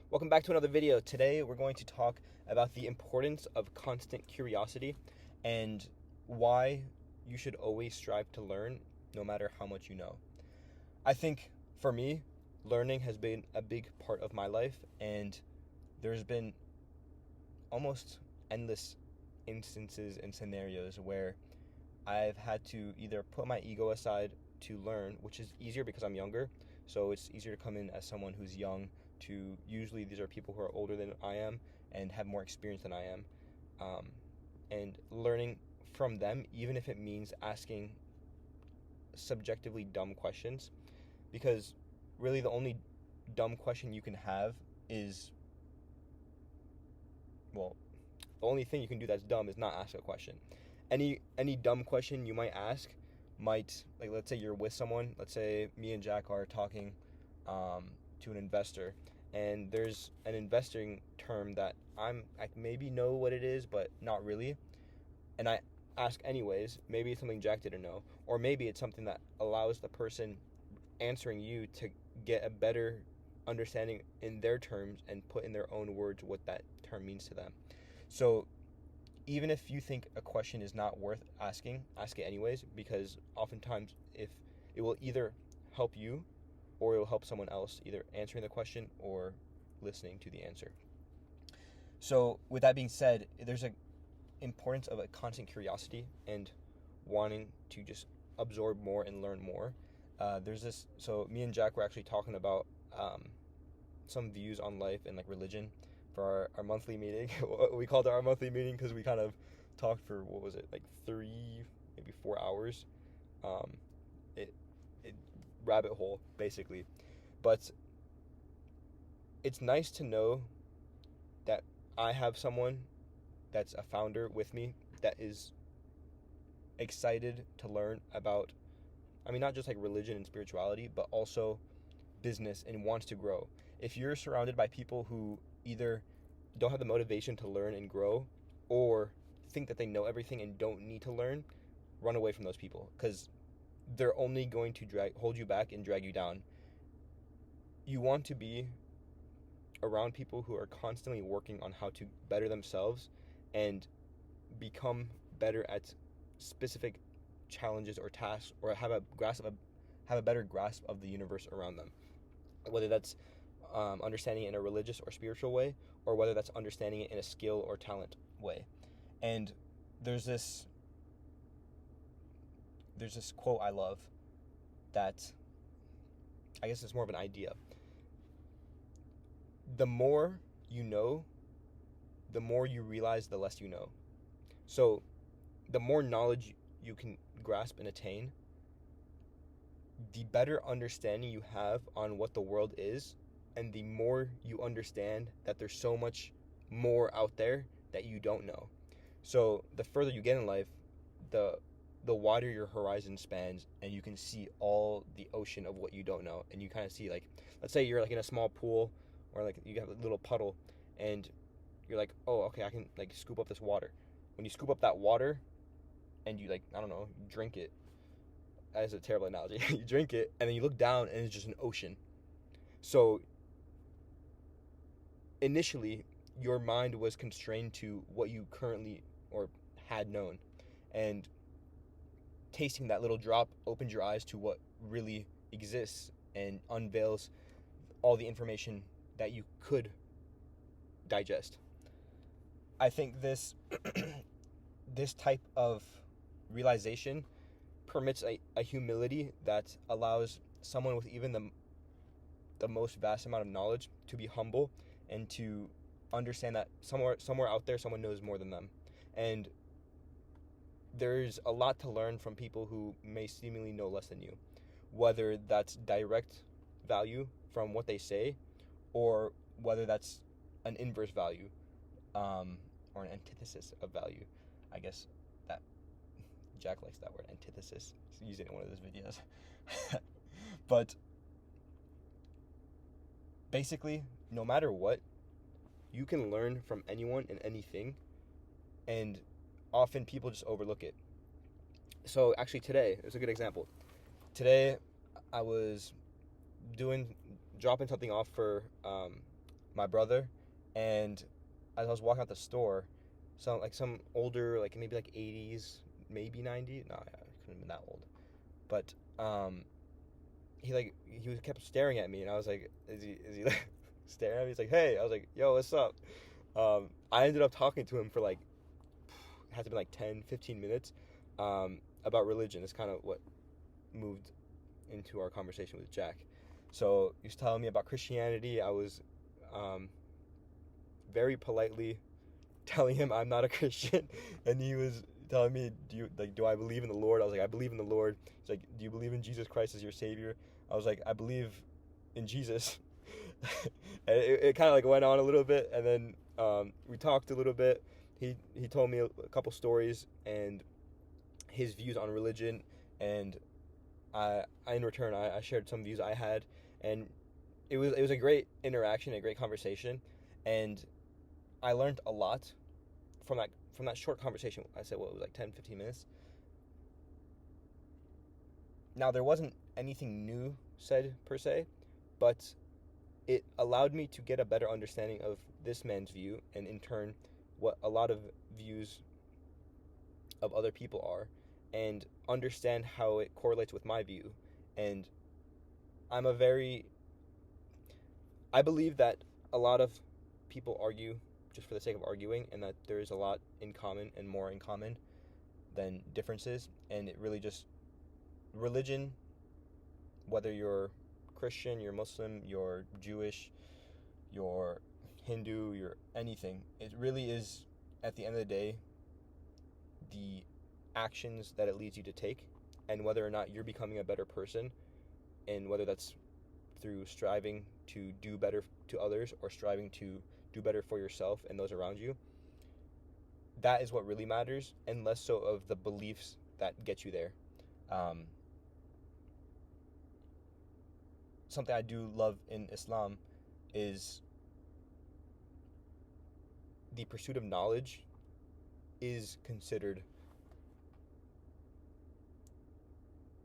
Welcome back to another video. Today we're going to talk about the importance of constant curiosity and why you should always strive to learn no matter how much you know. I think for me, learning has been a big part of my life, and there's been almost endless instances and scenarios where I've had to either put my ego aside to learn, which is easier because I'm younger, so it's easier to come in as someone who's young. To usually these are people who are older than I am and have more experience than I am, and learning from them, even if it means asking subjectively dumb questions, because really the only dumb question you can have is, well, the only thing you can do that's dumb is not ask a question. Any dumb question you might ask might, like, let's say you're with someone, let's say me and Jack are talking to an investor, and there's an investing term that I maybe know what it is but not really, and I ask anyways. Maybe it's something Jack didn't know, or maybe it's something that allows the person answering you to get a better understanding in their terms and put in their own words what that term means to them. So even if you think a question is not worth asking, ask it anyways, because oftentimes if it will either help you or it will help someone else, either answering the question or listening to the answer. So with that being said, there's an importance of a constant curiosity and wanting to just absorb more and learn more. So me and Jack were actually talking about some views on life and like religion for our monthly meeting. We called it our monthly meeting because we kind of talked for, what was it, like 3 maybe 4 hours. It rabbit hole basically, but it's nice to know that I have someone that's a founder with me that is excited to learn about, I mean, not just like religion and spirituality, but also business, and wants to grow. If you're surrounded by people who either don't have the motivation to learn and grow, or think that they know everything and don't need to learn, run away from those people, because they're only going to hold you back and drag you down. You want to be around people who are constantly working on how to better themselves and become better at specific challenges or tasks, or have a better grasp of the universe around them, whether that's understanding it in a religious or spiritual way, or whether that's understanding it in a skill or talent way. And there's this quote I love that, I guess it's more of an idea. The more you know, the more you realize the less you know. So the more knowledge you can grasp and attain, the better understanding you have on what the world is, and the more you understand that there's so much more out there that you don't know. So the further you get in life, the wider your horizon spans, and you can see all the ocean of what you don't know. And you kind of see, like, let's say you're like in a small pool, or like you have a little puddle, and you're like, oh, okay, I can like scoop up this water. When you scoop up that water and you, like, I don't know, drink it, that is a terrible analogy. You drink it and then you look down and it's just an ocean. So initially your mind was constrained to what you currently or had known, and tasting that little drop opened your eyes to what really exists and unveils all the information that you could digest. I think this this type of realization permits a humility that allows someone with even the most vast amount of knowledge to be humble and to understand that somewhere out there someone knows more than them. And there's a lot to learn from people who may seemingly know less than you, whether that's direct value from what they say, or whether that's an inverse value, or an antithesis of value. I guess that Jack likes that word, antithesis. He's using it in one of his videos. But basically, no matter what, you can learn from anyone and anything, and often people just overlook it. So actually today, it's a good example. Today I was dropping something off for my brother, and as I was walking out the store, some older, like maybe like 80s, maybe 90. No, yeah, he couldn't have been that old. But he was kept staring at me, and I was like, is he like staring at me? He's like, hey. I was like, yo, what's up? I ended up talking to him for like, it had to be like 10, 15 minutes, about religion. It's kind of what moved into our conversation with Jack. So he was telling me about Christianity. I was very politely telling him I'm not a Christian, and he was telling me, do I believe in the Lord? I was like, I believe in the Lord. He's like, do you believe in Jesus Christ as your Savior? I was like, I believe in Jesus. And it kind of like went on a little bit, and then we talked a little bit. He told me a couple stories and his views on religion, and I in return I shared some views I had, and it was a great interaction, a great conversation, and I learned a lot from that short conversation. I said, well, it was like 10, 15 minutes. Now, there wasn't anything new said per se, but it allowed me to get a better understanding of this man's view, and in turn what a lot of views of other people are, and understand how it correlates with my view. And I'm a very I believe that a lot of people argue just for the sake of arguing, and that there is a lot in common and more in common than differences. And it really just, religion, whether you're Christian, you're Muslim, you're Jewish, you're Hindu, you're anything, it really is, at the end of the day, the actions that it leads you to take, and whether or not you're becoming a better person, and whether that's through striving to do better to others or striving to do better for yourself and those around you. That is what really matters, and less so of the beliefs that get you there. Something I do love in Islam is the pursuit of knowledge is considered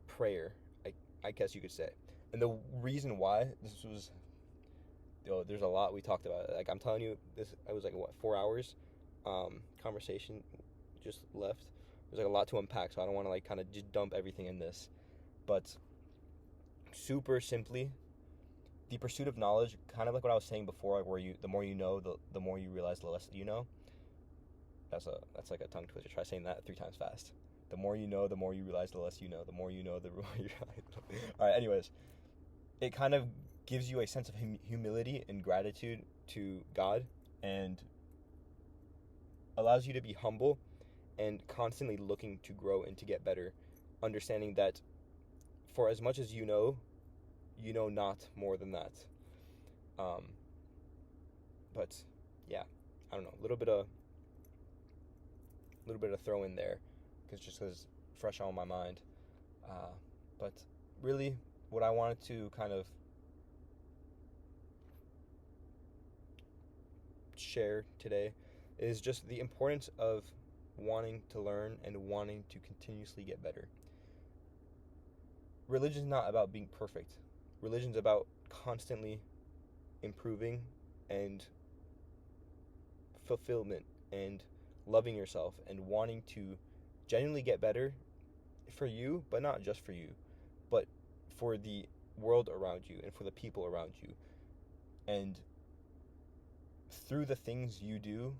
prayer, I guess you could say. And the reason why this was, there's a lot we talked about. Like, I'm telling you, I was like, what, 4 hours conversation just left. There's like a lot to unpack, so I don't want to like kind of just dump everything in this. But super simply, the pursuit of knowledge, kind of like what I was saying before, where the more you know, the more you realize the less you know. That's like a tongue twister. Try saying that 3 times fast. The more you know, the more you realize the less you know. The more you know, the more you realize. All right, anyways, it kind of gives you a sense of humility and gratitude to God, and allows you to be humble and constantly looking to grow and to get better, understanding that for as much as you know not more than that. But yeah, I don't know, a little bit of throw in there, because fresh on my mind. But really, what I wanted to kind of share today is just the importance of wanting to learn and wanting to continuously get better. Religion's not about being perfect. Religion's about constantly improving and fulfillment and loving yourself and wanting to genuinely get better for you, but not just for you, but for the world around you and for the people around you. And through the things you do,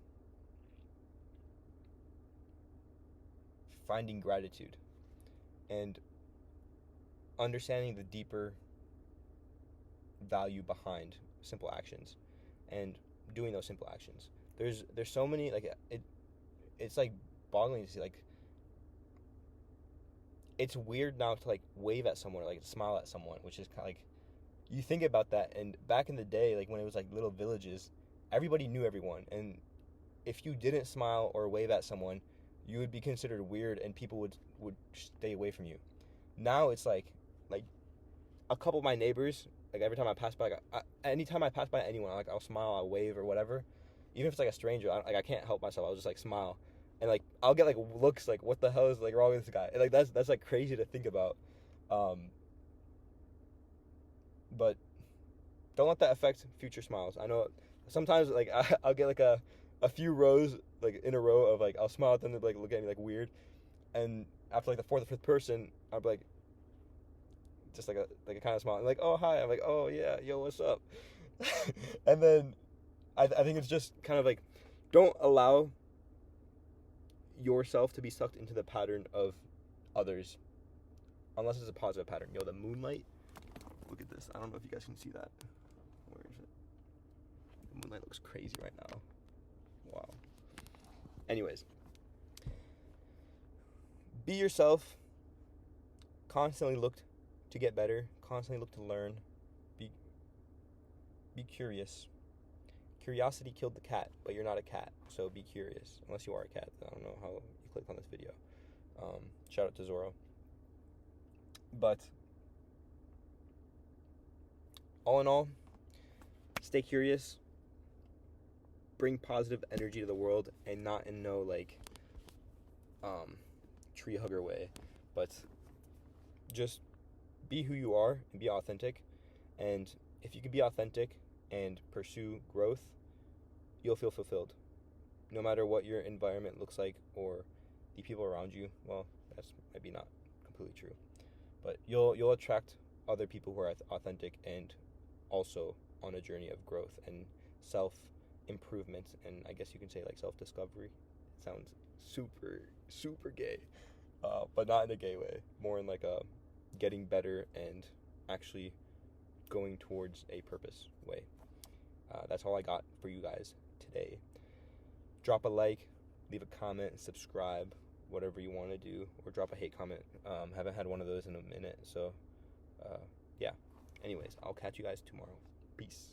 finding gratitude and understanding the deeper value behind simple actions and doing those simple actions. There's so many, like, it's like boggling to see, like, it's weird now to like wave at someone or like smile at someone, which is kind of like, you think about that, and back in the day, like when it was like little villages, everybody knew everyone, and if you didn't smile or wave at someone, you would be considered weird, and people would stay away from you. Now it's like a couple of my neighbors, like every time I pass by, anytime I pass by anyone, like I'll smile, I'll wave or whatever, even if it's like a stranger. I can't help myself. I'll just like smile, and like I'll get like looks like, what the hell is like wrong with this guy? And, like that's like crazy to think about. But Don't let that affect future smiles. I know sometimes like I'll get like a few rows like in a row of like I'll smile at them, they'll like look at me like weird, and after like the fourth or fifth person, I'll be like just like a kind of smile, and like, oh hi, I'm like, oh yeah, yo, what's up? And then I think it's just kind of like, don't allow yourself to be sucked into the pattern of others unless it's a positive pattern. Yo, the moonlight, look at this. I don't know if you guys can see that. Where is it? The moonlight looks crazy right now. Wow. Anyways, be yourself. Constantly look to get better. Constantly look to learn. Be curious. Curiosity killed the cat, but you're not a cat, so be curious. Unless you are a cat. I don't know how you clicked on this video. Shout out to Zoro. But all in all, stay curious. Bring positive energy to the world, and not in no like tree hugger way, but just be who you are and be authentic. And if you can be authentic and pursue growth, you'll feel fulfilled. No matter what your environment looks like or the people around you. Well, that's maybe not completely true, but you'll attract other people who are authentic and also on a journey of growth and self improvement, and I guess you can say like self discovery. It sounds super gay, but not in a gay way. More in like a getting better and actually going towards a purpose way. That's all I got for you guys today. Drop a like, leave a comment, subscribe, whatever you want to do, or drop a hate comment. Haven't had one of those in a minute, so yeah. Anyways, I'll catch you guys tomorrow. Peace.